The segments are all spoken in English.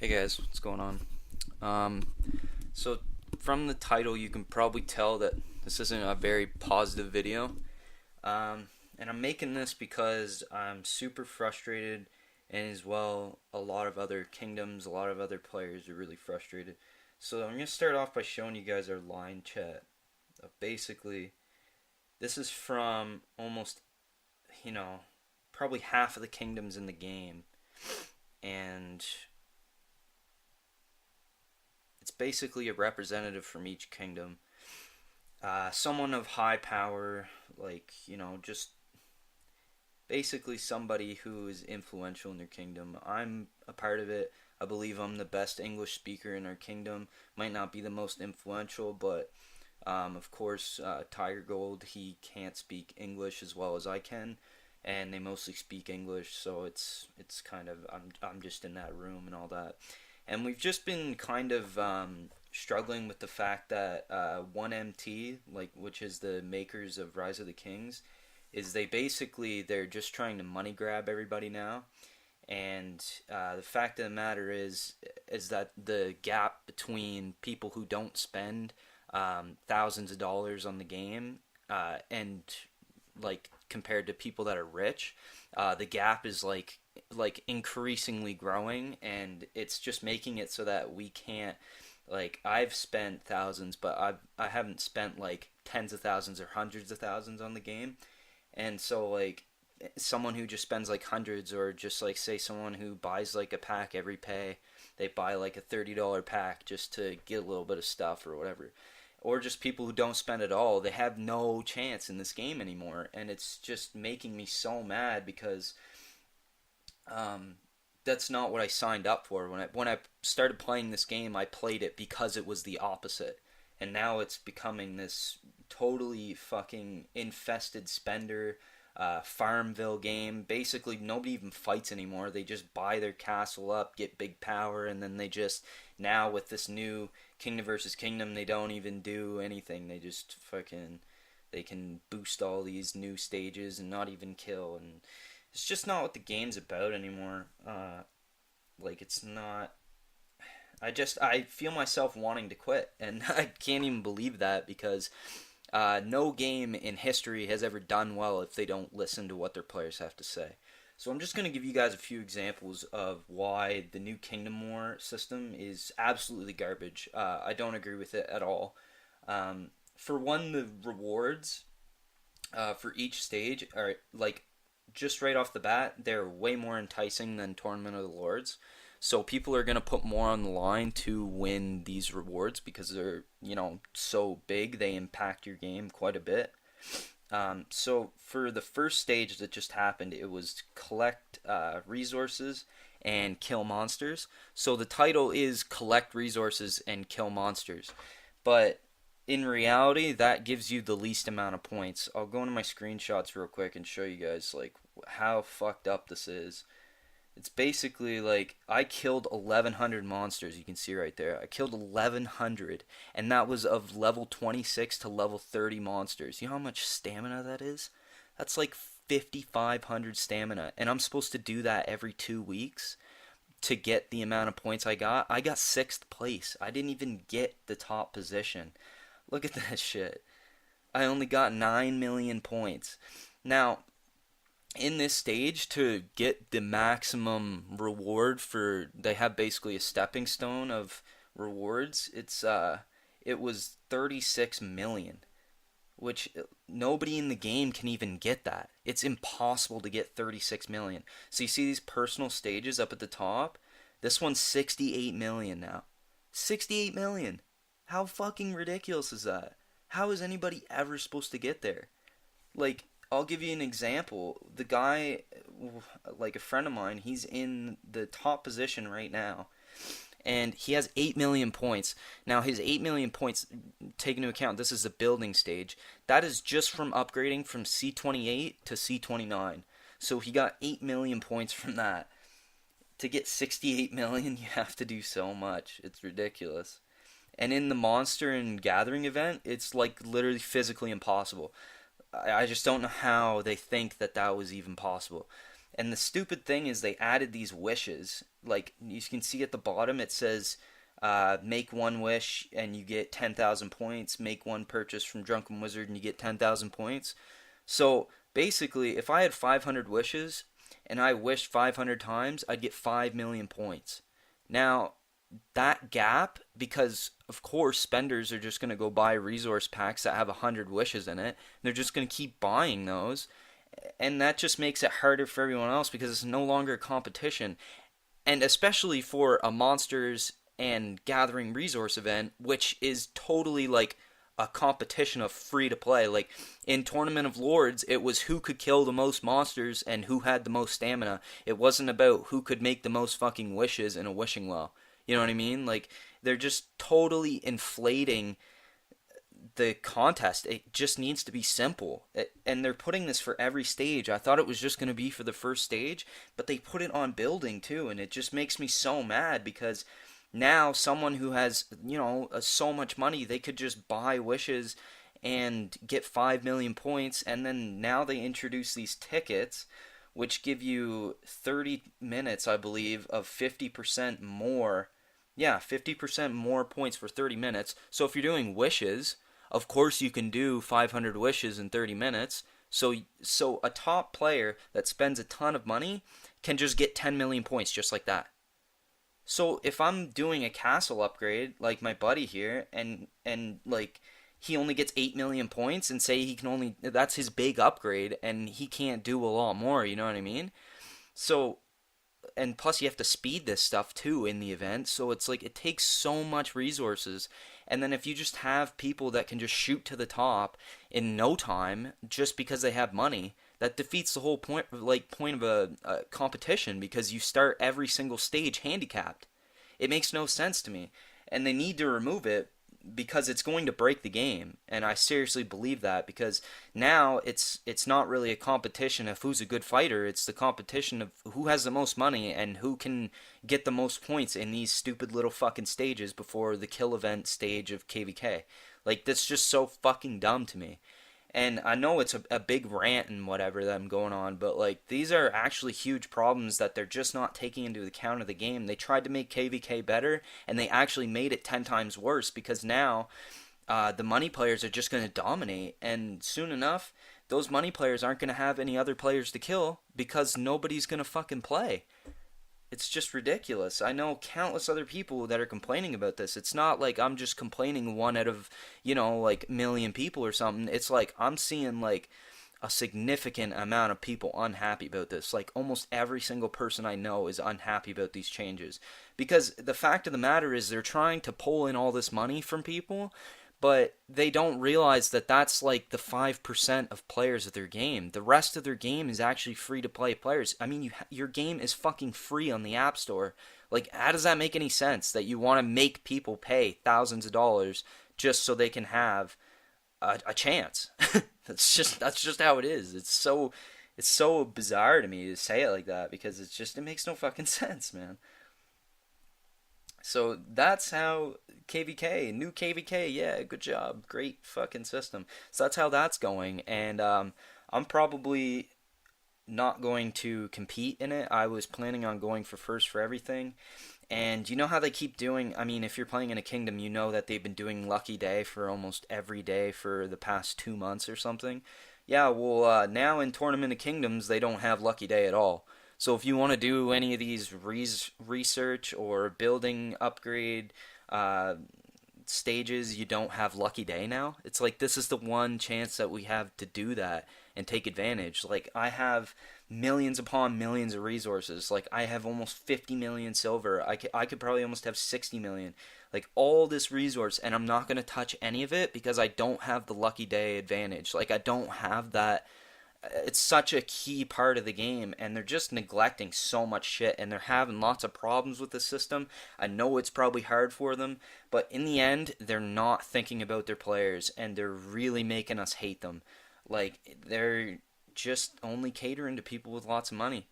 Hey guys, what's going on? Um, so from the title, you can probably tell that this isn't a very positive video. And I'm making this because I'm super frustrated, and as well, a lot of other kingdoms, a lot of other players are really frustrated. So I'm gonna start off by showing you guys our line chat. Basically, this is from almost, you know, probably half of the kingdoms in the game, and it's basically a representative from each kingdom. Someone of high power, like, just basically somebody who is influential in their kingdom. I'm a part of it. I believe I'm the best English speaker in our kingdom. Might not be the most influential, but of course, Tiger Gold, he can't speak English as well as I can, and they mostly speak English, so it's kind of I'm just in that room and all that. And we've just been kind of struggling with the fact that 1MT, like which is the makers of Rise of the Kings, is they're just trying to money grab everybody now. And the fact of the matter is that the gap between people who don't spend thousands of dollars on the game and like compared to people that are rich, the gap is like increasingly growing, and it's just making it so that we can't, like, I've spent thousands, but I haven't spent like tens of thousands or hundreds of thousands on the game. And so like someone who just spends like hundreds, or just like say someone who buys like a pack every pay, they buy like a $30 pack just to get a little bit of stuff or whatever, or just people who don't spend at all, they have no chance in this game anymore. And it's just making me so mad because um, that's not what I signed up for. When I started playing this game, I played it because it was the opposite, and now it's becoming this totally fucking infested spender. Farmville game. Basically, nobody even fights anymore. They just buy their castle up, get big power, and then they just, now with this new Kingdom versus Kingdom, they don't even do anything. They just fucking, they can boost all these new stages and not even kill. And it's just not what the game's about anymore. Like, it's not. I feel myself wanting to quit, and I can't even believe that because no game in history has ever done well if they don't listen to what their players have to say. So I'm just going to give you guys a few examples of why the new Kingdom War system is absolutely garbage. I don't agree with it at all. For one, the rewards for each stage are like, just right off the bat, they're way more enticing than Tournament of the Lords. So people are going to put more on the line to win these rewards because they're, so big, they impact your game quite a bit. So for the first stage that just happened, it was collect resources and kill monsters. So the title is collect resources and kill monsters, but in reality, that gives you the least amount of points. I'll go into my screenshots real quick and show you guys like how fucked up this is. It's basically like I killed 1100 monsters. You can see right there. I killed 1100, and that was of level 26 to level 30 monsters. You know how much stamina that is? That's like 5500 stamina, and I'm supposed to do that every 2 weeks to get the amount of points I got. I got 6th place. I didn't even get the top position. Look at that shit. I only got 9 million points. Now, in this stage, to get the maximum reward for, they have basically a stepping stone of rewards. It was 36 million, which nobody in the game can even get that. It's impossible to get 36 million. So you see these personal stages up at the top? This one's 68 million now. 68 million. How fucking ridiculous is that? How is anybody ever supposed to get there? Like, I'll give you an example. The guy, like a friend of mine, he's in the top position right now, and he has 8 million points. Now, his 8 million points, take into account this is the building stage, that is just from upgrading from C28 to C29. So he got 8 million points from that. To get 68 million, you have to do so much. It's ridiculous. And in the monster and gathering event, it's like literally physically impossible. I just don't know how they think that that was even possible. And the stupid thing is they added these wishes. Like you can see at the bottom, it says, make one wish and you get 10,000 points. Make one purchase from Drunken Wizard and you get 10,000 points. So basically, if I had 500 wishes and I wished 500 times, I'd get 5 million points. Now, that gap, because of course spenders are just going to go buy resource packs that have 100 wishes in it, and they're just going to keep buying those, and that just makes it harder for everyone else because it's no longer a competition. And especially for a monsters and gathering resource event, which is totally like a competition of free to play. Like in Tournament of Lords, it was who could kill the most monsters and who had the most stamina. It wasn't about who could make the most fucking wishes in a wishing well. You know what I mean? Like they're just totally inflating the contest. It just needs to be simple. And they're putting this for every stage. I thought it was just going to be for the first stage, but they put it on building too, and it just makes me so mad because now someone who has, so much money, they could just buy wishes and get 5 million points, and then now they introduce these tickets which give you 30 minutes, I believe, of 50% more. Yeah, 50% more points for 30 minutes. So if you're doing wishes, of course you can do 500 wishes in 30 minutes. So a top player that spends a ton of money can just get 10 million points just like that. So if I'm doing a castle upgrade like my buddy here and like he only gets 8 million points and say he can only that's his big upgrade and he can't do a lot more, you know what I mean? So and plus you have to speed this stuff too in the event, so it's like it takes so much resources. And then if you just have people that can just shoot to the top in no time just because they have money, that defeats the whole point of a competition, because you start every single stage handicapped. It makes no sense to me, and they need to remove it because it's going to break the game. And I seriously believe that, because now it's not really a competition of who's a good fighter, it's the competition of who has the most money and who can get the most points in these stupid little fucking stages before the kill event stage of KVK. Like, that's just so fucking dumb to me. And I know it's a big rant and whatever that I'm going on, but like these are actually huge problems that they're just not taking into account of the game. They tried to make KVK better, and they actually made it 10 times worse, because now the money players are just going to dominate, and soon enough, those money players aren't going to have any other players to kill because nobody's going to fucking play. It's just ridiculous. I know countless other people that are complaining about this. It's not like I'm just complaining one out of, like million people or something. It's like I'm seeing like a significant amount of people unhappy about this. Like almost every single person I know is unhappy about these changes. Because the fact of the matter is they're trying to pull in all this money from people, but they don't realize that that's like the 5% of players of their game. The rest of their game is actually free to play players. I mean, your game is fucking free on the App Store. Like, how does that make any sense that you want to make people pay thousands of dollars just so they can have a chance? That's just how it is. It's so bizarre to me to say it like that, because it makes no fucking sense, man. So that's how KVK, new KVK, yeah, good job, great fucking system. So that's how that's going, and I'm probably not going to compete in it. I was planning on going for first for everything, and you know how they keep doing. I mean, if you're playing in a kingdom, you know that they've been doing Lucky Day for almost every day for the past 2 months or something. Yeah, well, now in Tournament of Kingdoms, they don't have Lucky Day at all. So if you want to do any of these research or building upgrade uh, stages, you don't have Lucky Day now. It's like this is the one chance that we have to do that and take advantage. Like I have millions upon millions of resources. Like I have almost 50 million silver. I could probably almost have 60 million. Like all this resource, and I'm not going to touch any of it because I don't have the Lucky Day advantage. Like I don't have that. It's such a key part of the game, and they're just neglecting so much shit, and they're having lots of problems with the system. I know it's probably hard for them, but in the end, they're not thinking about their players, and they're really making us hate them. Like, they're just only catering to people with lots of money.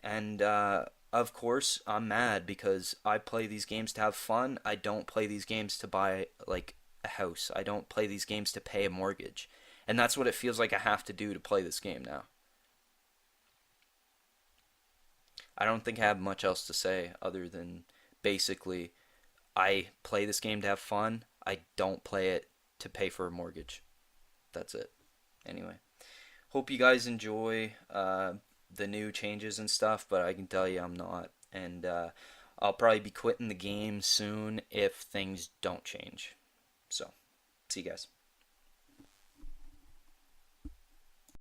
And, of course, I'm mad because I play these games to have fun. I don't play these games to buy, like, a house. I don't play these games to pay a mortgage. And that's what it feels like I have to do to play this game now. I don't think I have much else to say other than basically I play this game to have fun. I don't play it to pay for a mortgage. That's it. Anyway, hope you guys enjoy the new changes and stuff, but I can tell you I'm not. And I'll probably be quitting the game soon if things don't change. So, see you guys.